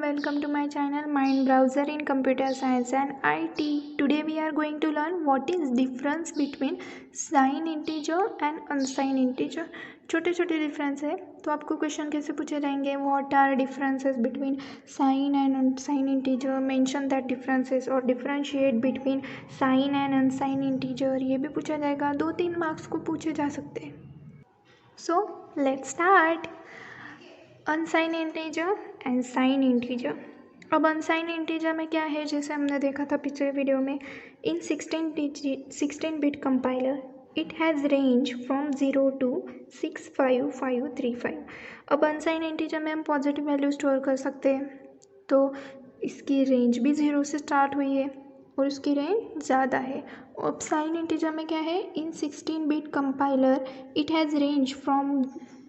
welcome to my channel Mind Browser in Computer Science and IT. Today we are going to learn what is difference between sign integer and unsign integer. छोटे छोटे difference है. तो आपको question कैसे पूछे जाएंगे, what are differences between sign and unsign integer, mention that differences और differentiate between sign and unsign integer, ये भी पूछा जाएगा. 2-3 मार्क्स को पूछे जा सकते हैं. So let's start. Unsign integer and sign integer. अब अनसाइन इंटीजर में क्या है, जैसे हमने देखा था पिछले वीडियो में, इन 16 bit compiler it has range from 0 to 65535. अब अनसाइन इंटीजर में हम पॉजिटिव वैल्यू स्टोर कर सकते हैं, तो इसकी रेंज भी 0 से स्टार्ट हुई है और उसकी रेंज ज़्यादा है. अब साइन इंटीजर में क्या है, इन 16 bit compiler it has range from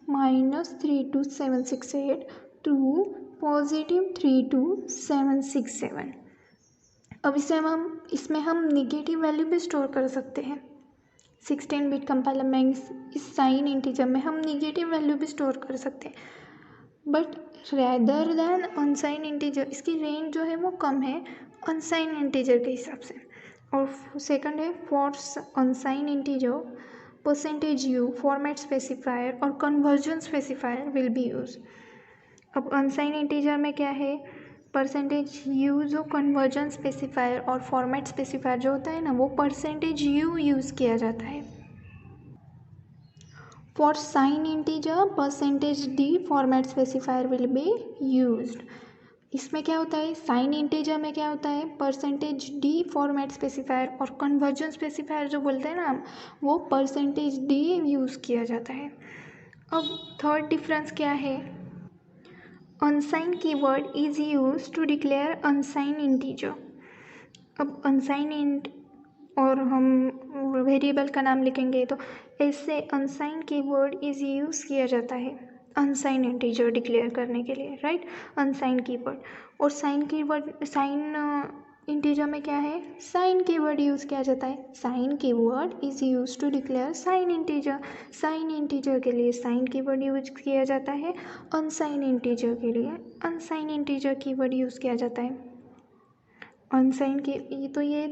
-3 to 768 to +3 to 767. अब इसमें हम निगेटिव वैल्यू भी स्टोर कर सकते हैं. 16 बिट कंपाइलर में इस साइन इंटीजर में हम निगेटिव वैल्यू भी स्टोर कर सकते हैं, बट रैदर दैन अनसाइन इंटीजर इसकी रेंज जो है वो कम है अनसाइन इंटीजर के हिसाब से. और सेकंड है for unsign integer %u format specifier और conversion specifier will be use. अब अनसाइन इंटीजर में क्या है, %u जो कन्वर्जन स्पेसिफायर और फॉर्मेट स्पेसिफायर जो होता है ना, वो %u यूज़ किया जाता है. For sign integer %d format specifier will be used. इसमें क्या होता है, साइन इंटीजर में क्या होता है, %d फॉर्मेट स्पेसिफायर और कन्वर्जन स्पेसिफायर जो बोलते हैं ना हम, वो %d यूज़ किया जाता है. अब थर्ड डिफरेंस क्या है, unsign keyword is use to declare unsign integer. अब अनसाइन और हम वेरिएबल का नाम लिखेंगे, तो ऐसे अनसाइन कीवर्ड इज यूज़ किया जाता है अनसाइन इंटीजर डिक्लेयर करने के लिए, राइट. अनसाइन कीवर्ड और साइन इंटीजर में क्या है, साइन कीवर्ड यूज़ किया जाता है. Sign keyword is use to declare sign integer. Sign integer के लिए साइन कीवर्ड यूज किया जाता है, अनसाइन इंटीजर के लिए अनसाइन इंटीजर कीवर्ड यूज़ किया जाता है. अनसाइन की तो ये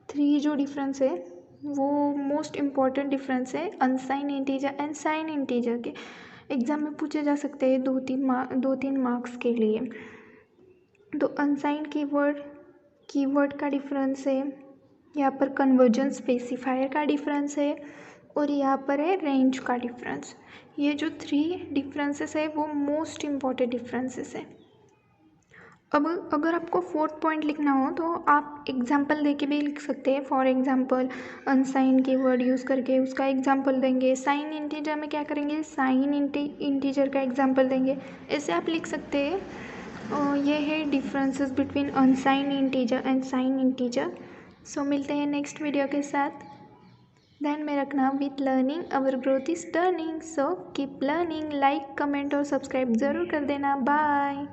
3 जो डिफरेंस है वो मोस्ट इम्पॉर्टेंट डिफरेंस है unsign integer and sign integer के. एग्ज़ाम में पूछे जा सकते हैं 2-3 मार्क्स के लिए. तो अनसाइन कीवर्ड का डिफरेंस है, यहाँ पर कन्वर्जन स्पेसिफायर का डिफरेंस है और यहाँ पर है रेंज का डिफरेंस. ये जो 3 डिफरेंसेस है वो मोस्ट इम्पॉर्टेंट डिफरेंसेस है. अब अगर आपको 4th पॉइंट लिखना हो तो आप एग्जाम्पल देके भी लिख सकते हैं. फॉर एग्जाम्पल अनसाइन कीवर्ड यूज़ करके उसका एग्जाम्पल देंगे. साइन इंटीजर में क्या करेंगे, साइन इंटीजर का एग्जाम्पल देंगे. ऐसे आप लिख सकते हैं. ये है differences between unsign integer and sign integer. So मिलते हैं नेक्स्ट वीडियो के साथ. ध्यान में रखना, with learning our growth is turning. So keep learning. Like, comment और सब्सक्राइब ज़रूर कर देना. बाय.